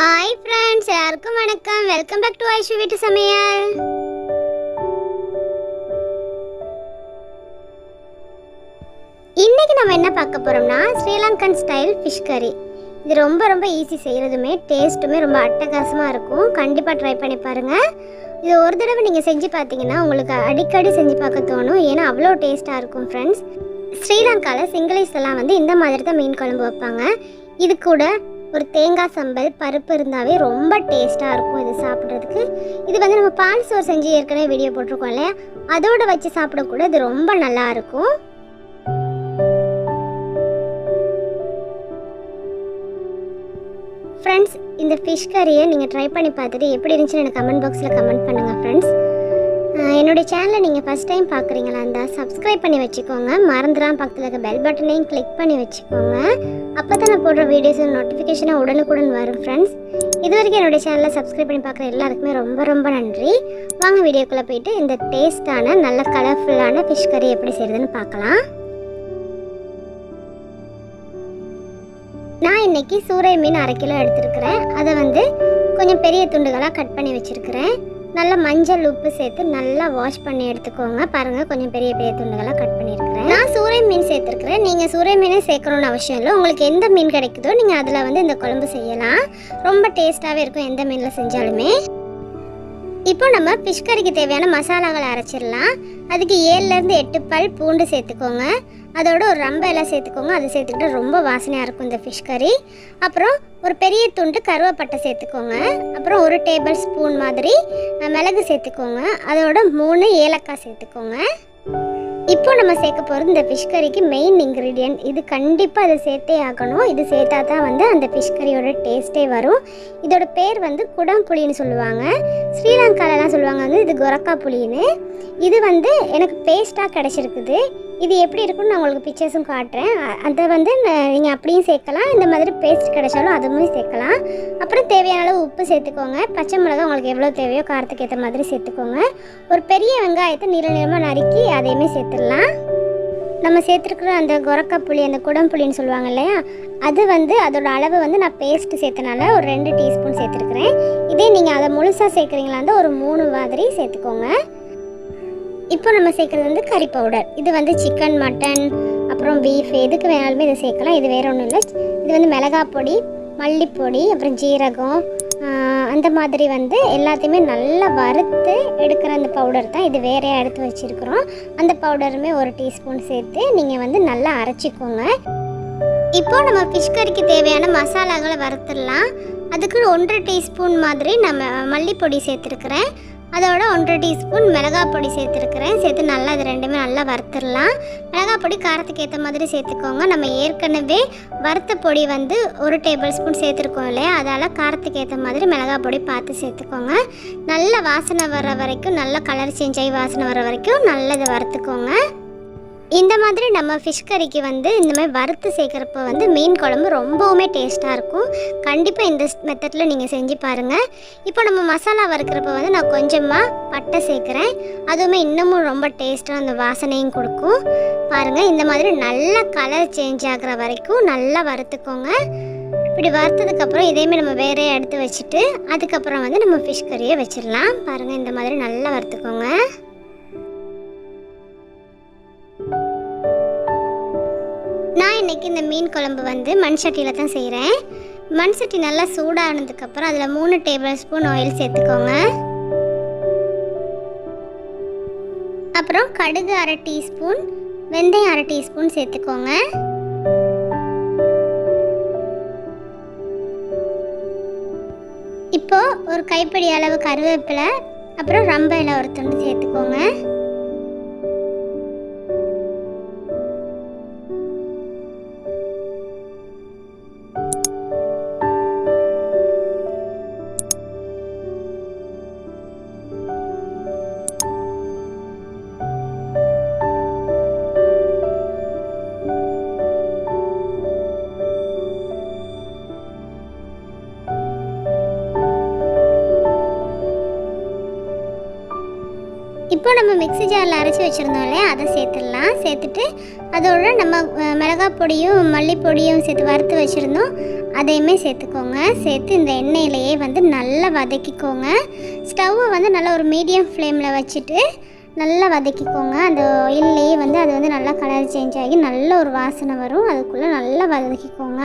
Hi friends, எல்லாருக்கும் வணக்கம். Welcome back to Aishu வீட்டு சமையல். இன்னைக்கு நம்ம என்ன பார்க்க போறோம்னா ஸ்ரீலங்கன் ஸ்டைல் ஃபிஷ் கறி. இது ரொம்ப ஈஸி, செய்கிறதுமே டேஸ்ட்டுமே ரொம்ப அட்டகாசமாக இருக்கும். கண்டிப்பாக ட்ரை பண்ணி பாருங்கள். இது ஒரு தடவை நீங்கள் செஞ்சு பார்த்தீங்கன்னா உங்களுக்கு அடிக்கடி செஞ்சு பார்க்க தோணும். ஏன்னா அவ்வளோ டேஸ்ட்டாக இருக்கும் ஃப்ரெண்ட்ஸ். ஸ்ரீலங்காவில் சிங்களீஸ்லாம் இந்த மாதிரி தான் மீன் குழம்பு வைப்பாங்க. இது கூட ஒரு தேங்காய் சம்பல் பருப்பு இருந்தாவே ரொம்ப டேஸ்ட்டாக இருக்கும் இது சாப்பிட்றதுக்கு. இது நம்ம பால் சோறு செஞ்சு ஏற்கனவே வீடியோ போட்டிருக்கோம் இல்லையா, அதோடு வச்சு சாப்பிடக்கூட இது ரொம்ப நல்லாயிருக்கும். ஃப்ரெண்ட்ஸ், இந்த ஃபிஷ் கறியை நீங்கள் ட்ரை பண்ணி பார்த்துட்டு எப்படி இருந்துச்சுன்னு எனக்கு கமெண்ட் பாக்ஸில் கமெண்ட் பண்ணுங்கள் ஃப்ரெண்ட்ஸ். என்னுடைய சேனலை நீங்கள் ஃபஸ்ட் டைம் பார்க்குறீங்களா இருந்தால் சப்ஸ்கிரைப் பண்ணி வச்சுக்கோங்க. மறந்துடாமல் பக்கத்தில் இருக்க பெல் பட்டனையும் கிளிக் பண்ணி வச்சுக்கோங்க. அப்போ தான் நான் போடுற வீடியோஸ் நோட்டிஃபிகேஷனாக உடனுக்குடன் வரும் ஃப்ரெண்ட்ஸ். இது வரைக்கும் என்னுடைய சேனலை சப்ஸ்கிரைப் பண்ணி பார்க்குற எல்லாருக்குமே ரொம்ப நன்றி. வாங்க வீடியோக்குள்ளே போயிட்டு இந்த டேஸ்ட்டான நல்ல கலர்ஃபுல்லான ஃபிஷ் கறி எப்படி செய்கிறதுன்னு பார்க்கலாம். நான் இன்றைக்கி சூறை மீன் 1/2 கிலோ எடுத்துருக்கிறேன். அதை கொஞ்சம் பெரிய துண்டுகளாக கட் பண்ணி வச்சுருக்கிறேன். நல்லா மஞ்சள் உப்பு சேர்த்து நல்லா வாஷ் பண்ணி எடுத்துக்கோங்க. பாருங்கள், கொஞ்சம் பெரிய துண்டுகளாக கட் பண்ணியிருக்கிறேன். நான் சூறை மீன் சேர்த்துருக்கிறேன். நீங்கள் சூறை மீனே சேர்க்கணுன்னு அவசியம் இல்லை. உங்களுக்கு எந்த மீன் கிடைக்குதோ நீங்கள் அதில் இந்த குழம்பு செய்யலாம். ரொம்ப டேஸ்ட்டாகவே இருக்கும் எந்த மீனில் செஞ்சாலுமே. இப்போ நம்ம ஃபிஷ் கறிக்கு தேவையான மசாலாகளை அரைச்சிடலாம். அதுக்கு 7லேருந்து 8 பல் பூண்டு சேர்த்துக்கோங்க. அதோட ஒரு ரம்ப எல்லாம் சேர்த்துக்கோங்க. அதை சேர்த்துக்கிட்டு ரொம்ப வாசனையாக இருக்கும் இந்த ஃபிஷ் கறி. அப்புறம் ஒரு பெரிய துண்டு கருவேப்பட்டை சேர்த்துக்கோங்க. அப்புறம் 1 டேபிள் ஸ்பூன் மாதிரி மிளகு சேர்த்துக்கோங்க. அதோட 3 ஏலக்காய் சேர்த்துக்கோங்க. இப்போ நம்ம சேர்க்க போகிறது இந்த ஃபிஷ் கறிக்கு மெயின் இன்க்ரீடியன்ட். இது கண்டிப்பாக அதை சேர்த்தே ஆகணும். இது சேர்த்தா தான் அந்த ஃபிஷ் கறியோட டேஸ்ட்டே வரும். இதோட பேர் குடம் புளின்னு சொல்லுவாங்க. ஸ்ரீலங்காலலாம் சொல்லுவாங்க இது கொரக்கா புளின்னு. இது எனக்கு பேஸ்ட்டாக கிடச்சிருக்குது. இது எப்படி இருக்குன்னு நான் உங்களுக்கு பிக்சர்ஸும் காட்டுறேன். அதை நீங்கள் அப்படியும் சேர்க்கலாம். இந்த மாதிரி பேஸ்ட் கிடைச்சாலும் அதுவுமே சேர்க்கலாம். அப்புறம் தேவையான அளவு உப்பு சேர்த்துக்கோங்க. பச்சை மிளகாய் உங்களுக்கு எவ்வளோ தேவையோ காரத்துக்கு ஏற்ற மாதிரி சேர்த்துக்கோங்க. ஒரு பெரிய வெங்காயத்தை நீளமாக நறுக்கி அதையுமே சேர்த்துடலாம். நம்ம சேர்த்துருக்குற அந்த கொரக்கா புளி, அந்த குடம் புளின்னு சொல்லுவாங்க இல்லையா, அது அதோட அளவு நான் பேஸ்ட்டு சேர்த்தனால ஒரு 2 டீஸ்பூன் சேர்த்துருக்குறேன். இதே நீங்கள் அதை முழுசாக சேர்க்குறீங்களா இருந்தால் ஒரு 3 மாதிரி சேர்த்துக்கோங்க. இப்போ நம்ம சேர்க்குறது கறி பவுடர். இது சிக்கன், மட்டன், அப்புறம் பீஃப் எதுக்கு வேணாலுமே இதை சேர்க்கலாம். இது வேறு ஒன்றும் இல்லை. இது மிளகாய் பொடி, மல்லிப்பொடி, அப்புறம் ஜீரகம், அந்த மாதிரி எல்லாத்தையுமே நல்லா வறுத்து எடுக்கிற அந்த பவுடர் தான். இது வேறையாக எடுத்து வச்சுருக்குறோம். அந்த பவுடருமே 1 டீஸ்பூன் சேர்த்து நீங்கள் நல்லா அரைச்சிக்கோங்க. இப்போது நம்ம ஃபிஷ் கறிக்கு தேவையான மசாலாகளை வறுத்துடலாம். அதுக்கு 1 டீஸ்பூன் மாதிரி நம்ம மல்லிப்பொடி சேர்த்துருக்குறேன். அதோட 1 டீஸ்பூன் மிளகாய் பொடி சேர்த்துருக்குறேன். சேர்த்து நல்லா இது ரெண்டுமே நல்லா வறுத்துடலாம். மிளகாய் பொடி காரத்துக்கு ஏற்ற மாதிரி சேர்த்துக்கோங்க. நம்ம ஏற்கனவே வறுத்த பொடி 1 டேபிள் ஸ்பூன் சேர்த்துருக்கோம் இல்லையா, அதால் காரத்துக்கு ஏற்ற மாதிரி மிளகாய் பொடி பார்த்து சேர்த்துக்கோங்க. நல்ல வாசனை வர வரைக்கும், நல்ல கலர் சேஞ்ச் ஆகி வாசனை வர வரைக்கும் நல்லா இதை வறுத்துக்கோங்க. இந்த மாதிரி நம்ம ஃபிஷ் கறிக்கு இந்த மாதிரி வறுத்து சேர்க்குறப்ப மீன் குழம்பு ரொம்பவுமே டேஸ்ட்டாக இருக்கும். கண்டிப்பாக இந்த மெத்தடில் நீங்கள் செஞ்சு பாருங்கள். இப்போ நம்ம மசாலா வறுக்கிறப்ப நான் கொஞ்சமாக பட்டை சேர்க்குறேன். அதுவுமே இன்னமும் ரொம்ப டேஸ்ட்டாக அந்த வாசனையும் கொடுக்கும். பாருங்கள், இந்த மாதிரி நல்லா கலர் சேஞ்ச் ஆகிற வரைக்கும் நல்லா வறுத்துக்கோங்க. இப்படி வறுத்ததுக்கப்புறம் இதையுமே நம்ம வேறே எடுத்து வச்சுட்டு அதுக்கப்புறம் நம்ம ஃபிஷ் கறியை வச்சிடலாம். பாருங்கள், இந்த மாதிரி நல்லா வறுத்துக்கோங்க. நான் இன்றைக்கி இந்த மீன் குழம்பு மண் சட்டியில் தான் செய்கிறேன். மண் சட்டி நல்லா சூடானதுக்கப்புறம் அதில் 3 டேபிள் ஸ்பூன் ஆயில் சேர்த்துக்கோங்க. அப்புறம் கடுகு 1/2 டீஸ்பூன், வெந்தயம் 1/2 டீஸ்பூன் சேர்த்துக்கோங்க. இப்போது ஒரு கைப்பிடி அளவு கருவேப்பிலை, அப்புறம் ரம்ப இலை ஒரு துண்டு சேர்த்துக்கோங்க. இப்போ நம்ம மிக்ஸி ஜாரில் அரைச்சி வச்சுருந்தோம் இல்லையா, அதை சேர்த்துடலாம். சேர்த்துட்டு அதோட நம்ம மிளகாய் பொடியும் மல்லிப்பொடியும் சேர்த்து வறுத்து வச்சுருந்தோம், அதையுமே சேர்த்துக்கோங்க. சேர்த்து இந்த எண்ணெயிலேயே வந்து நல்லா வதக்கிக்கோங்க. ஸ்டவ்வை வந்து நல்லா ஒரு மீடியம் ஃப்ளேமில் வச்சுட்டு நல்லா வதக்கிக்கோங்க. அந்த ஆயில்லையே வந்து அது வந்து நல்லா கலர் சேஞ்ச் ஆகி நல்ல ஒரு வாசனை வரும். அதுக்குள்ளே நல்லா வதக்கிக்கோங்க.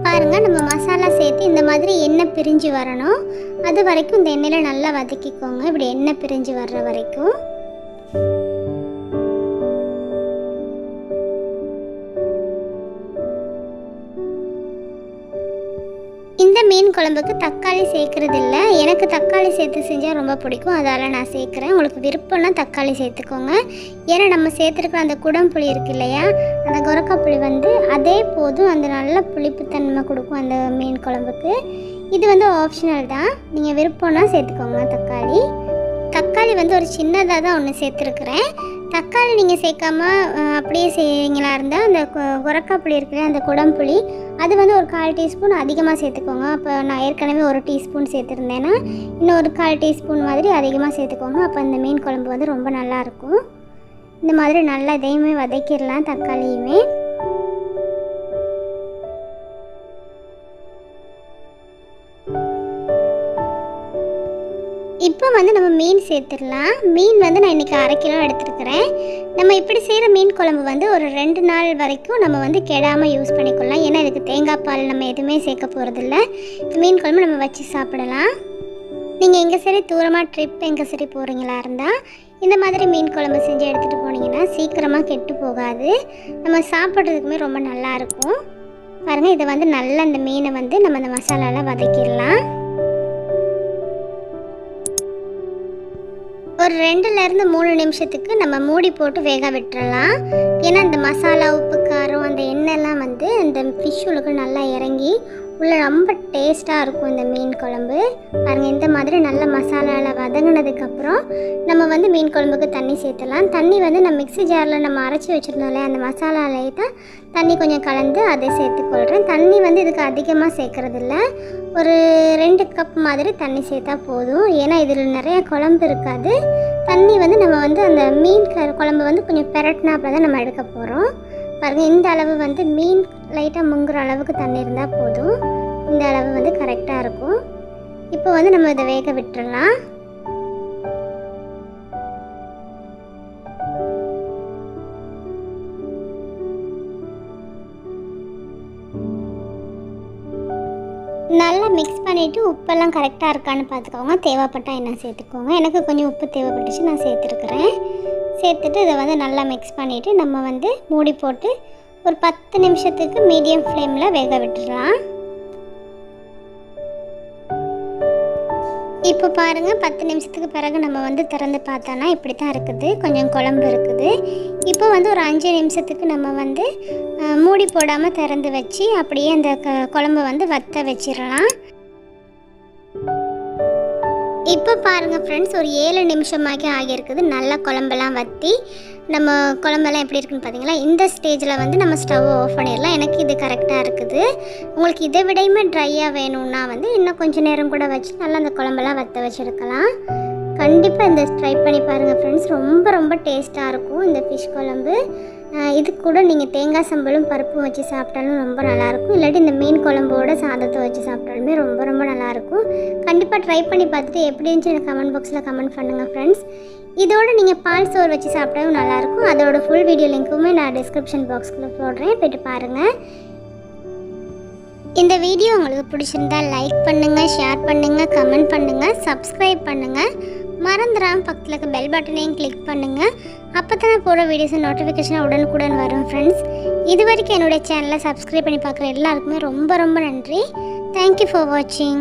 பாருங்கள், நம்ம மசாலா சேர்த்து இந்த மாதிரி எண்ணெய் பிரிஞ்சு வரணும். அது வரைக்கும் இந்த எண்ணெயில் நல்லா வதக்கிக்கோங்க. இப்படி எண்ணெய் பிரிஞ்சு வர்ற வரைக்கும். இந்த மீன் குழம்புக்கு தக்காளி சேர்க்குறது இல்லை. எனக்கு தக்காளி சேர்த்து செஞ்சால் ரொம்ப பிடிக்கும், அதால் நான் சேர்க்குறேன். உங்களுக்கு விருப்பம்னா தக்காளி சேர்த்துக்கோங்க. ஏன்னா நம்ம சேர்த்துருக்கிற அந்த குடம்புளி இருக்குது இல்லையா, அந்த கொரக்காப்புளி வந்து அதே போதும், அந்த நல்ல புளிப்புத்தன்மை கொடுக்கும் அந்த மீன் குழம்புக்கு. இது வந்து ஆப்ஷனல் தான், நீங்கள் விருப்பம்னா சேர்த்துக்கோங்க. தக்காளி வந்து ஒரு சின்னதாக தான் ஒன்று சேர்த்துருக்குறேன். தக்காளி நீங்கள் சேர்க்காம அப்படியே செய்வீங்களா இருந்தால் அந்த கொரக்காப்புளி இருக்கிற அந்த குடம்புளி அது வந்து ஒரு 1/4 டீஸ்பூன் அதிகமாக சேர்த்துக்கோங்க. அப்போ நான் ஏற்கனவே 1 டீஸ்பூன் சேர்த்துருந்தேன்னா இன்னும் ஒரு 1/4 டீஸ்பூன் மாதிரி அதிகமாக சேர்த்துக்கோங்க. அப்போ அந்த மீன் குழம்பு வந்து ரொம்ப நல்லாயிருக்கும். இந்த மாதிரி நல்லா இதையுமே வதக்கிடலாம், தக்காளியுமே. இப்போ வந்து நம்ம மீன் சேர்த்துடலாம். மீன் வந்து நான் இன்றைக்கி 1/2 கிலோ எடுத்துருக்கிறேன். நம்ம இப்படி செய்கிற மீன் குழம்பு வந்து ஒரு 2 நாள் வரைக்கும் நம்ம வந்து கெடாமல் யூஸ் பண்ணிக்கலாம். ஏன்னா இதுக்கு தேங்காய் பால் நம்ம எதுவுமே சேர்க்க போகிறதில்ல. மீன் குழம்பு நம்ம வச்சு சாப்பிடலாம். நீங்கள் எங்கே சரி தூரமாக ட்ரிப் எங்கே சரி போகிறீங்களா இருந்தால் இந்த மாதிரி மீன் குழம்பு செஞ்சு எடுத்துகிட்டு போனீங்கன்னா சீக்கிரமாக கெட்டு போகாது. நம்ம சாப்பிட்றதுக்குமே ரொம்ப நல்லாயிருக்கும். பாருங்கள், இதை வந்து நல்லா இந்த மீனை வந்து நம்ம அந்த மசாலாவில் வதக்கிடலாம். ஒரு 2லேருந்து 3 நிமிஷத்துக்கு நம்ம மூடி போட்டு வேக விட்டுறலாம். ஏன்னா இந்த மசாலா, உப்பு, காரம், அந்த எண்ணெய்லாம் வந்து இந்த ஃபிஷ்ஷுக்கு நல்லா இறங்கி உள்ள ரொம்ப டேஸ்ட்டாக இருக்கும் இந்த மீன் குழம்பு. பாருங்கள், இந்த மாதிரி நல்ல மசாலாவில் வதங்கினதுக்கப்புறம் நம்ம வந்து மீன் குழம்புக்கு தண்ணி சேர்த்துலாம். தண்ணி வந்து நம்ம மிக்ஸி ஜாரில் நம்ம அரைச்சி வச்சுருந்தோம்ல, அந்த மசாலாலேயே தான் தண்ணி கொஞ்சம் கலந்து அதை சேர்த்துக்கொள்கிறேன். தண்ணி வந்து இதுக்கு அதிகமாக சேர்க்குறதில்ல, ஒரு 2 கப் மாதிரி தண்ணி சேர்த்தா போதும். ஏன்னா இதில் நிறையா குழம்பு இருக்காது. தண்ணி வந்து நம்ம வந்து அந்த மீன் குழம்பு வந்து கொஞ்சம் பெரட்டினாப்பில் தான் நம்ம எடுக்க போகிறோம். பாருங்கள், இந்த அளவு வந்து மீன் லைட்டாக முங்குற அளவுக்கு தண்ணி இருந்தால் போதும். இந்த அளவு வந்து கரெக்டாக இருக்கும். இப்போ வந்து நம்ம இதை வேக விட்டுறலாம். நல்லா மிக்ஸ் பண்ணிவிட்டு உப்பெல்லாம் கரெக்டாக இருக்கான்னு பார்த்துக்கோங்க. தேவைப்பட்டால் என்ன சேர்த்துக்கோங்க. எனக்கு கொஞ்சம் உப்பு தேவைப்பட்டுச்சு, நான் சேர்த்துருக்குறேன். சேர்த்துட்டு இதை வந்து நல்லா மிக்ஸ் பண்ணிவிட்டு நம்ம வந்து மூடி போட்டு ஒரு 10 நிமிஷத்துக்கு மீடியம் ஃப்ளேமில் வேக விட்டுடலாம். இப்போ பாருங்கள், 10 நிமிஷத்துக்கு பிறகு நம்ம வந்து திறந்து பார்த்தோன்னா இப்படி தான் இருக்குது, கொஞ்சம் குழம்பு இருக்குது. இப்போ வந்து ஒரு 5 நிமிஷத்துக்கு நம்ம வந்து மூடி போடாமல் திறந்து வச்சு அப்படியே அந்த குழம்பு வந்து வற்ற வச்சிடலாம். இப்போ பாருங்கள் ஃப்ரெண்ட்ஸ், ஒரு 7 நிமிஷமாக்கி ஆகியிருக்குது. நல்லா குழம்பெல்லாம் வற்றி நம்ம குழம்பெல்லாம் எப்படி இருக்குன்னு பார்த்தீங்களா. இந்த ஸ்டேஜில் வந்து நம்ம ஸ்டவ் ஆஃப் பண்ணிடலாம். எனக்கு இது கரெக்டாக இருக்குது. உங்களுக்கு இதை விடையுமே ட்ரையாக வேணும்னா வந்து இன்னும் கொஞ்சம் நேரம் கூட வச்சு நல்லா அந்த குழம்பெல்லாம் வற்ற வச்சுருக்கலாம். கண்டிப்பாக இந்த ட்ரை பண்ணி பாருங்கள் ஃப்ரெண்ட்ஸ், ரொம்ப ரொம்ப டேஸ்ட்டாக இருக்கும் இந்த ஃபிஷ் குழம்பு. இது கூட நீங்கள் தேங்காய் சம்பலும் பருப்பும் வச்சு சாப்பிட்டாலும் ரொம்ப நல்லாயிருக்கும். இல்லாட்டி இந்த மீன் குழம்போட சாதத்தை வச்சு சாப்பிட்டாலுமே ரொம்ப ரொம்ப நல்லாயிருக்கும். கண்டிப்பாக ட்ரை பண்ணி பார்த்துட்டு எப்படி இருந்துச்சு எனக்கு கமெண்ட் பாக்ஸில் கமெண்ட் பண்ணுங்கள் ஃப்ரெண்ட்ஸ். இதோடு நீங்கள் பால் சோறு வச்சு சாப்பிட்டாலும் நல்லாயிருக்கும். அதோட ஃபுல் வீடியோ லிங்க்குமே நான் டிஸ்கிரிப்ஷன் பாக்ஸில் போடுறேன், போய்ட்டு பாருங்கள். இந்த வீடியோ உங்களுக்கு பிடிச்சிருந்தால் லைக் பண்ணுங்கள், ஷேர் பண்ணுங்கள், கமெண்ட் பண்ணுங்கள், சப்ஸ்கிரைப் பண்ணுங்கள். மறந்துடாமல் பக்கத்தில் இருக்க பெல் பட்டனையும் கிளிக் பண்ணுங்கள். அப்போ தான் போகிற வீடியோஸை நோட்டிஃபிகேஷன் உடனுக்குடன் வரும் ஃப்ரெண்ட்ஸ். இது வரைக்கும் என்னுடைய சேனலை சப்ஸ்கிரைப் பண்ணி பார்க்குற எல்லாருக்குமே ரொம்ப ரொம்ப நன்றி. தேங்க்யூ ஃபார் வாட்சிங்.